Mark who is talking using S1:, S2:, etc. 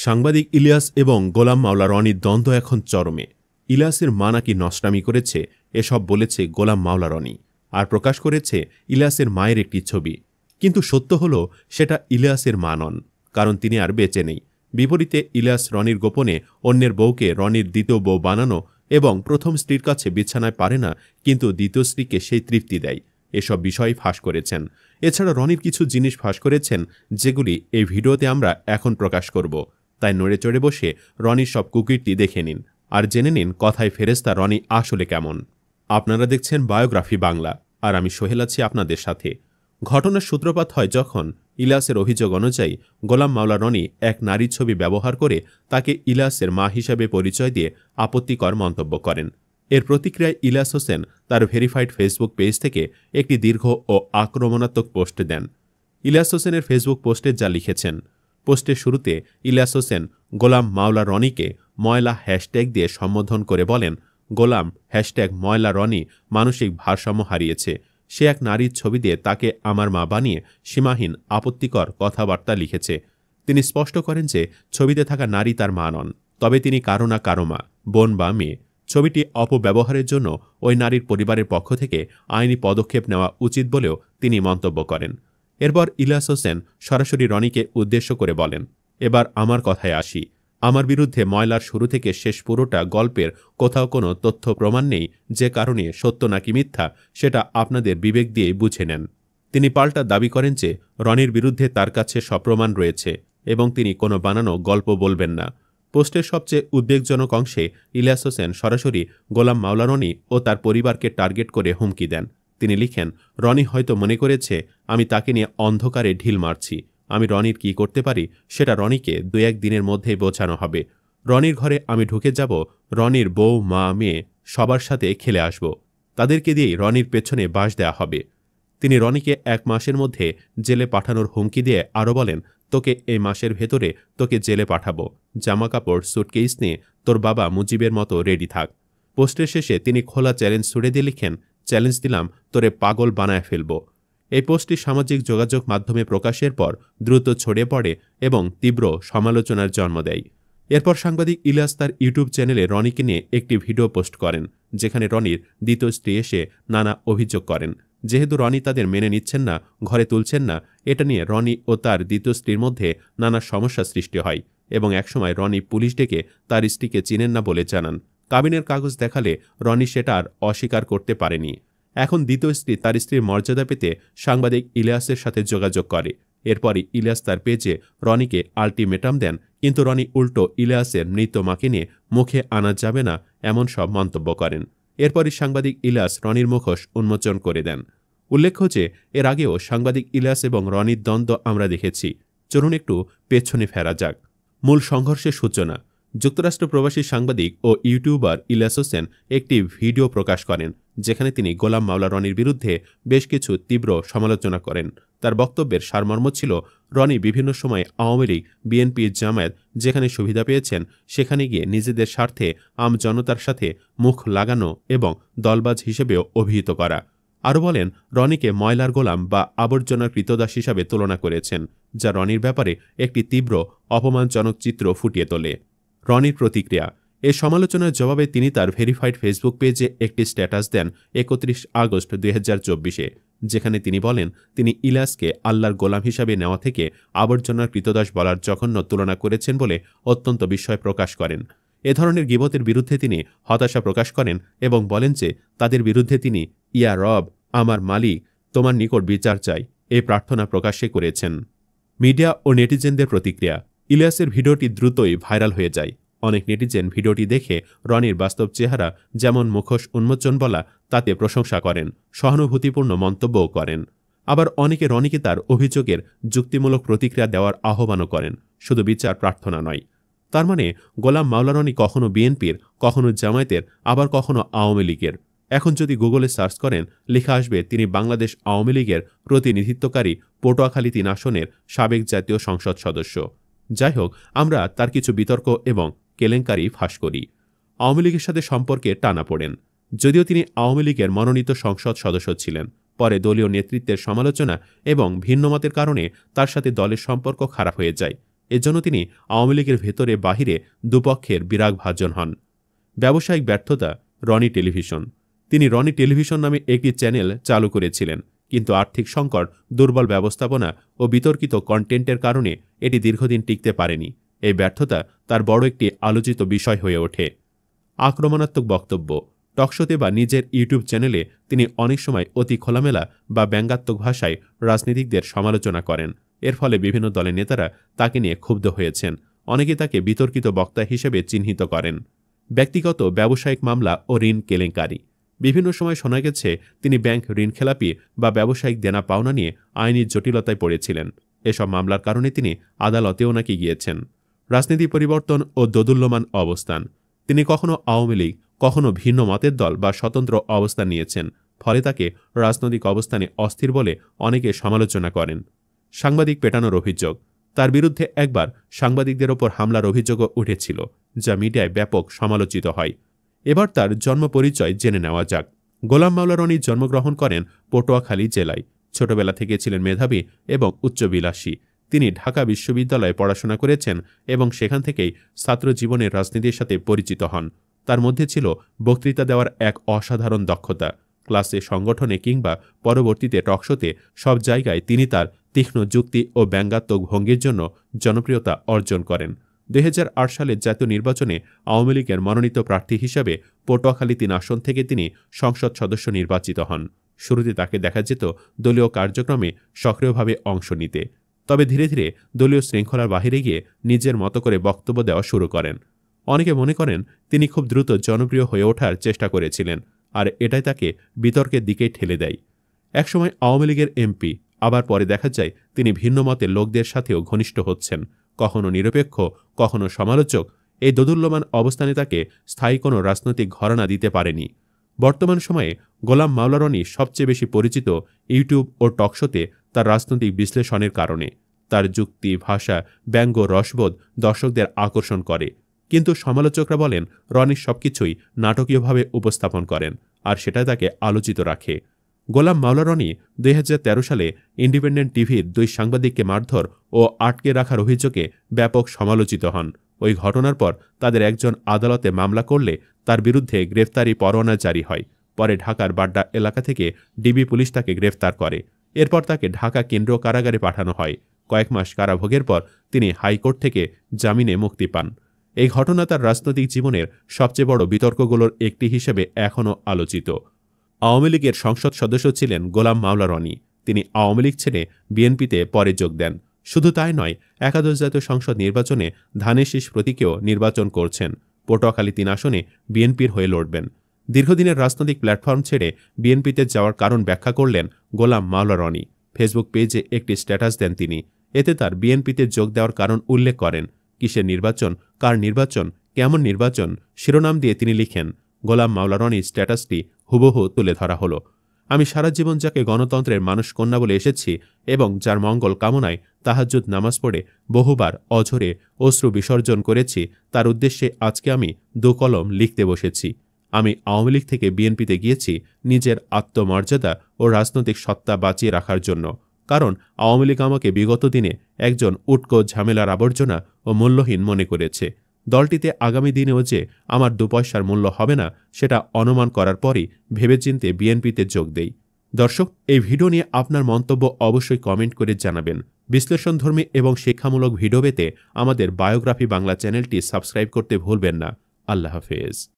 S1: সাংবাদিক ইলিয়াস এবং গোলাম মাওলা রনির দ্বন্দ্ব এখন চরমে। ইলিয়াসের মা নাকি নষ্টামি করেছে, এসব বলেছে গোলাম মাওলা রনি, আর প্রকাশ করেছে ইলিয়াসের মায়ের একটি ছবি। কিন্তু সত্য হল সেটা ইলিয়াসের মা নন, কারণ তিনি আর বেঁচে নেই। বিপরীতে ইলিয়াস রনির গোপনে অন্যের বউকে রনির দ্বিতীয় বউ বানানো এবং প্রথম স্ত্রীর কাছে বিছানায় পারে না, কিন্তু দ্বিতীয় স্ত্রীকে সেই তৃপ্তি দেয়, এসব বিষয় ফাঁস করেছেন। এছাড়া রনির কিছু জিনিস ফাঁস করেছেন, যেগুলি এই ভিডিওতে আমরা এখন প্রকাশ করব। তাই নড়ে চড়ে বসে রনির সব কুকীর্তি দেখে নিন, আর জেনে নিন কথায় ফেরেস্তা রনি আসলে কেমন। আপনারা দেখছেন বায়োগ্রাফি বাংলা, আর আমি সোহেল আছি আপনাদের সাথে। ঘটনার সূত্রপাত হয় যখন ইলিয়াসের অভিযোগ অনুযায়ী গোলাম মাওলা রনি এক নারীর ছবি ব্যবহার করে তাকে ইলিয়াসের মা হিসাবে পরিচয় দিয়ে আপত্তিকর মন্তব্য করেন। এর প্রতিক্রিয়ায় ইলিয়াস হোসেন তার ভেরিফাইড ফেসবুক পেজ থেকে একটি দীর্ঘ ও আক্রমণাত্মক পোস্ট দেন। ইলিয়াস হোসেনের ফেসবুক পোস্টে যা লিখেছেন, পোস্টের শুরুতে ইলিয়াস হোসেন গোলাম মাওলা রনিকে ময়লা হ্যাশট্যাগ দিয়ে সম্বোধন করে বলেন, গোলাম #ময়লা রনি মানসিক ভারসাম্য হারিয়েছে। সে এক নারীর ছবি দিয়ে তাকে আমার মা বানিয়ে সীমাহীন আপত্তিকর কথাবার্তা লিখেছে। তিনি স্পষ্ট করেন যে ছবিতে থাকা নারী তার মা নন, তবে তিনি কারো না কারো মা, বোন বা মেয়ে। ছবিটি অপব্যবহারের জন্য ওই নারীর পরিবারের পক্ষ থেকে আইনি পদক্ষেপ নেওয়া উচিত বলেও তিনি মন্তব্য করেন। এরপর ইলিয়াস হোসেন সরাসরি রনিকে উদ্দেশ্য করে বলেন, এবার আমার কথায় আসি। আমার বিরুদ্ধে ময়লার শুরু থেকে শেষ পুরোটা গল্পের কোথাও কোনো তথ্য প্রমাণ নেই, যে কারণে সত্য নাকি মিথ্যা সেটা আপনাদের বিবেক দিয়েই বুঝে নেন। তিনি পাল্টা দাবি করেন যে রনির বিরুদ্ধে তার কাছে সপ্রমাণ রয়েছে এবং তিনি কোনো বানানো গল্প বলবেন না। পোস্টের সবচেয়ে উদ্বেগজনক অংশে ইলিয়াস হোসেন সরাসরি গোলাম মাওলা রনি ও তার পরিবারকে টার্গেট করে হুমকি দেন। তিনি লিখেন, রনি হয়তো মনে করেছে আমি তাকে নিয়ে অন্ধকারে ঢিল মারছি। আমি রনির কি করতে পারি সেটা রনিকে 2-1 দিনের মধ্যেই বোঝানো হবে। রনির ঘরে আমি ঢুকে যাব, রনির বউ, মা, মেয়ে সবার সাথে খেলে আসব। তাদেরকে দিয়েই রনির পেছনে বাঁশ দেওয়া হবে। তিনি রনিকে 1 মাসের মধ্যে জেলে পাঠানোর হুমকি দিয়ে আরও বলেন, তোকে এই মাসের ভেতরে তোকে জেলে পাঠাবো। জামাকাপড়, সুটকেস নিয়ে তোর বাবা মুজিবের মতো রেডি থাক। পোস্টের শেষে তিনি খোলা চ্যালেঞ্জ ছুড়ে দিয়ে লিখেন, চ্যালেঞ্জ দিলাম, তোরে পাগল বানায় ফেলব। এই পোস্টটি সামাজিক যোগাযোগ মাধ্যমে প্রকাশের পর দ্রুত ছড়িয়ে পড়ে এবং তীব্র সমালোচনার জন্ম দেয়। এরপর সাংবাদিক ইলিয়াস তার ইউটিউব চ্যানেলে রনিকে নিয়ে একটি ভিডিও পোস্ট করেন, যেখানে রনির দ্বিতীয় স্ত্রী এসে নানা অভিযোগ করেন। যেহেতু রনি তাদের মেনে নিচ্ছেন না, ঘরে তুলছেন না, এটা নিয়ে রনি ও তার দ্বিতীয় স্ত্রীর মধ্যে নানা সমস্যা সৃষ্টি হয় এবং একসময় রনি পুলিশ ডেকে তার স্ত্রীকে চিনেন না বলে জানান। কাবিনের কাগজ দেখালে রনি সেটা আর অস্বীকার করতে পারেনি। এখন দ্বিতীয় স্ত্রী তার স্ত্রীর মর্যাদা পেতে সাংবাদিক ইলিয়াসের সাথে যোগাযোগ করে। এরপরই ইলিয়াস তার পেজে রনিকে আলটিমেটাম দেন, কিন্তু রনি উল্টো ইলিয়াসের মৃত মাকে নিয়ে মুখে আনা যাবে না এমন সব মন্তব্য করেন। এরপরই সাংবাদিক ইলিয়াস রনির মুখোশ উন্মোচন করে দেন। উল্লেখ্য যে এর আগেও সাংবাদিক ইলিয়াস এবং রনির দ্বন্দ্ব আমরা দেখেছি। চলুন একটু পেছনে ফেরা যাক। মূল সংঘর্ষের সূচনা। যুক্তরাষ্ট্র প্রবাসী সাংবাদিক ও ইউটিউবার ইলিয়াস হোসেন একটি ভিডিও প্রকাশ করেন, যেখানে তিনি গোলাম মাওলা রনির বিরুদ্ধে বেশ কিছু তীব্র সমালোচনা করেন। তার বক্তব্যের সারমর্ম ছিল, রনি বিভিন্ন সময় আওয়ামী লীগ, বিএনপি, জামায়াত যেখানে সুবিধা পেয়েছেন সেখানে গিয়ে নিজেদের স্বার্থে আম জনতার সাথে মুখ লাগানো এবং দলবাজ হিসেবেও অভিহিত করা। আরও বলেন, রনিকে ময়লার গোলাম বা আবর্জনার কৃতদাস হিসাবে তুলনা করেছেন, যা রনির ব্যাপারে একটি তীব্র অপমানজনক চিত্র ফুটিয়ে তোলে। রনির প্রতিক্রিয়া। এ সমালোচনার জবাবে তিনি তার ভেরিফাইড ফেসবুক পেজে একটি স্ট্যাটাস দেন 31 আগস্ট 2024-এ, যেখানে তিনি বলেন তিনি ইলিয়াসকে আল্লাহর গোলাম হিসাবে নেওয়া থেকে আবর্জনার কৃতদাস বলার জঘন্য তুলনা করেছেন বলে অত্যন্ত বিস্ময় প্রকাশ করেন। এ ধরনের গীবতের বিরুদ্ধে তিনি হতাশা প্রকাশ করেন এবং বলেন যে তাদের বিরুদ্ধে তিনি ইয়া রব, আমার মালিক, তোমার নিকট বিচার চাই, এই প্রার্থনা প্রকাশ্যে করেছেন। মিডিয়া ও নেটিজেনদের প্রতিক্রিয়া। ইলিয়াসের ভিডিওটি দ্রুতই ভাইরাল হয়ে যায়। অনেক নেটিজেন ভিডিওটি দেখে রনির বাস্তব চেহারা, যেমন মুখোশ উন্মোচন বলা, তাতে প্রশংসা করেন, সহানুভূতিপূর্ণ মন্তব্যও করেন। আবার অনেকে রনিকে তার অভিযোগের যুক্তিমূলক প্রতিক্রিয়া দেওয়ার আহ্বানও করেন, শুধু বিচার প্রার্থনা নয়। তার মানে গোলাম মাওলা রনি কখনো বিএনপির, কখনো জামায়াতের, আবার কখনো আওয়ামী লীগের। এখন যদি গুগলে সার্চ করেন, লেখা আসবে তিনি বাংলাদেশ আওয়ামী লীগের প্রতিনিধিত্বকারী পটুয়াখালী 3 আসনের সাবেক জাতীয় সংসদ সদস্য। যাই হোক, আমরা তার কিছু বিতর্ক এবং কেলেঙ্কারি ফাঁস করি। আওয়ামী লীগের সাথে সম্পর্কে টানাপোড়েন। যদিও তিনি আওয়ামী লীগের মনোনীত সংসদ সদস্য ছিলেন, পরে দলীয় নেতৃত্বের সমালোচনা এবং ভিন্নমতের কারণে তার সাথে দলের সম্পর্ক খারাপ হয়ে যায়। এজন্য তিনি আওয়ামী লীগের ভেতরে বাহিরে দুপক্ষের বিরাগভাজন হন। ব্যবসায়িক ব্যর্থতা রনি টেলিভিশন। তিনি রনি টেলিভিশন নামে একটি চ্যানেল চালু করেছিলেন, কিন্তু আর্থিক সংকট, দুর্বল ব্যবস্থাপনা ও বিতর্কিত কন্টেন্টের কারণে এটি দীর্ঘদিন টিকতে পারেনি। এই ব্যর্থতা তার বড় একটি আলোচিত বিষয় হয়ে ওঠে। আক্রমণাত্মক বক্তব্য। টকশোতে বা নিজের ইউটিউব চ্যানেলে তিনি অনেক সময় অতি খোলামেলা বা ব্যঙ্গাত্মক ভাষায় রাজনীতিকদের সমালোচনা করেন। এর ফলে বিভিন্ন দলের নেতারা তাকে নিয়ে ক্ষুব্ধ হয়েছেন। অনেকে তাকে বিতর্কিত বক্তা হিসেবে চিহ্নিত করেন। ব্যক্তিগত ব্যবসায়িক মামলা ও ঋণ কেলেঙ্কারি। বিভিন্ন সময় শোনা গেছে তিনি ব্যাংক ঋণখেলাপি বা ব্যবসায়িক দেনা পাওনা নিয়ে আইনি জটিলতায় পড়েছিলেন। এসব মামলার কারণে তিনি আদালতেও নাকি গিয়েছেন। রাজনীতি পরিবর্তন ও দোদুল্যমান অবস্থান। তিনি কখনো আওয়ামী লীগ, কখনো ভিন্ন মতের দল বা স্বতন্ত্র অবস্থান নিয়েছেন। ফলে তাকে রাজনৈতিক অবস্থানে অস্থির বলে অনেকে সমালোচনা করেন। সাংবাদিক পেটানোর অভিযোগ। তার বিরুদ্ধে একবার সাংবাদিকদের ওপর হামলার অভিযোগও উঠেছিল, যা মিডিয়ায় ব্যাপক সমালোচিত হয়। এবার তার জন্ম পরিচয় জেনে নেওয়া যাক। গোলাম মাওলা রনি জন্মগ্রহণ করেন পটুয়াখালী জেলায়। ছোটবেলা থেকে ছিলেন মেধাবী এবং উচ্চবিলাসী। তিনি ঢাকা বিশ্ববিদ্যালয়ে পড়াশোনা করেছেন এবং সেখান থেকেই ছাত্র জীবনের রাজনীতির সাথে পরিচিত হন। তার মধ্যে ছিল বক্তৃতা দেওয়ার এক অসাধারণ দক্ষতা। ক্লাসে, সংগঠনে কিংবা পরবর্তীতে টকশোতে সব জায়গায় তিনি তার তীক্ষ্ণ যুক্তি ও ব্যঙ্গাত্মক ভঙ্গির জন্য জনপ্রিয়তা অর্জন করেন। 2008 সালের জাতীয় নির্বাচনে আওয়ামী লীগের মনোনীত প্রার্থী হিসাবে পটুয়াখালী 3 আসন থেকে তিনি সংসদ সদস্য নির্বাচিত হন। শুরুতে তাকে দেখা যেত দলীয় কার্যক্রমে সক্রিয়ভাবে অংশ নিতে, তবে ধীরে ধীরে দলীয় শৃঙ্খলার বাহিরে গিয়ে নিজের মতো করে বক্তব্য দেওয়া শুরু করেন। অনেকে মনে করেন তিনি খুব দ্রুত জনপ্রিয় হয়ে ওঠার চেষ্টা করেছিলেন, আর এটাই তাকে বিতর্কের দিকে ঠেলে দেয়। একসময় আওয়ামী লীগের এমপি, আবার পরে দেখা যায় তিনি ভিন্ন মতের লোকদের সাথেও ঘনিষ্ঠ হচ্ছেন, কখনো নিরপেক্ষ, কখনো সমালোচক। এই দোদুল্যমান অবস্থানে তাকে স্থায়ী কোনো রাজনৈতিক ঘরানা দিতে পারেনি। বর্তমান সময়ে গোলাম মাওলা রনি সবচেয়ে বেশি পরিচিত ইউটিউব ও টকশোতে তার রাজনৈতিক বিশ্লেষণের কারণে। তার যুক্তি, ভাষা, ব্যঙ্গ, রসবোধ দর্শকদের আকর্ষণ করে। কিন্তু সমালোচকরা বলেন রনি সবকিছুই নাটকীয়ভাবে উপস্থাপন করেন, আর সেটা তাকে আলোচিত রাখে। গোলাম মাওলা রনি 2013 সালে ইন্ডিপেন্ডেন্ট টিভির 2 সাংবাদিককে মারধর ও আটকে রাখার অভিযোগে ব্যাপক সমালোচিত হন। ওই ঘটনার পর তাদের একজন আদালতে মামলা করলে তার বিরুদ্ধে গ্রেফতারি পরোয়ানা জারি হয়। পরে ঢাকার বাড্ডা এলাকা থেকে ডিবি পুলিশ তাকে গ্রেফতার করে। এরপর তাকে ঢাকা কেন্দ্রীয় কারাগারে পাঠানো হয়। কয়েক মাস কারাভোগের পর তিনি হাইকোর্ট থেকে জামিনে মুক্তি পান। এই ঘটনা তার রাজনৈতিক জীবনের সবচেয়ে বড় বিতর্কগুলোর একটি হিসেবে এখনও আলোচিত। আওয়ামী লীগের সংসদ সদস্য ছিলেন গোলাম মাওলা রনি। তিনি আওয়ামী লীগ ছেড়ে বিএনপিতে পরে যোগ দেন। শুধু তাই নয়, একাদশ জাতীয় সংসদ নির্বাচনে ধানের শীষ প্রতীকেও নির্বাচন করছেন। পটুয়াখালী 3 আসনে বিএনপির হয়ে লড়বেন। দীর্ঘদিনের রাজনৈতিক প্ল্যাটফর্ম ছেড়ে বিএনপিতে যাওয়ার কারণ ব্যাখ্যা করলেন গোলাম মাওলা রনি। ফেসবুক পেজে একটি স্ট্যাটাস দেন তিনি। এতে তার বিএনপিতে যোগ দেওয়ার কারণ উল্লেখ করেন। কিসের নির্বাচন, কার নির্বাচন, কেমন নির্বাচন শিরোনাম দিয়ে তিনি লিখেন। গোলাম মাওলা রনির স্ট্যাটাসটি হুবহু তুলে ধরা হলো। আমি সারা জীবন যাকে গণতন্ত্রের মানুষ কন্যা বলে এসেছি এবং যার মঙ্গল কামনায় তাহাজ্জুদ নামাজ পড়ে বহুবার অঝরে অশ্রু বিসর্জন করেছি, তার উদ্দেশ্যে আজকে আমি 2 কলম লিখতে বসেছি। আমি আওয়ামী লীগ থেকে বিএনপিতে গিয়েছি নিজের আত্মমর্যাদা ও রাজনৈতিক সত্তা বাঁচিয়ে রাখার জন্য। কারণ আওয়ামী লীগ আমাকে বিগত দিনে একজন উটকো ঝামেলার আবর্জনা ও মূল্যহীন মনে করেছে। দলটিতে আগামী দিনেও যে আমার 2 পয়সার মূল্য হবে না, সেটা অনুমান করার পরই ভেবেচিন্তে বিএনপিতে যোগ দেই। দর্শক, এই ভিডিও নিয়ে আপনার মন্তব্য অবশ্যই কমেন্ট করে জানাবেন। বিশ্লেষণধর্মী এবং শিক্ষামূলক ভিডিও পেতে আমাদের বায়োগ্রাফি বাংলা চ্যানেলটি সাবস্ক্রাইব করতে ভুলবেন না। আল্লাহ হাফেজ।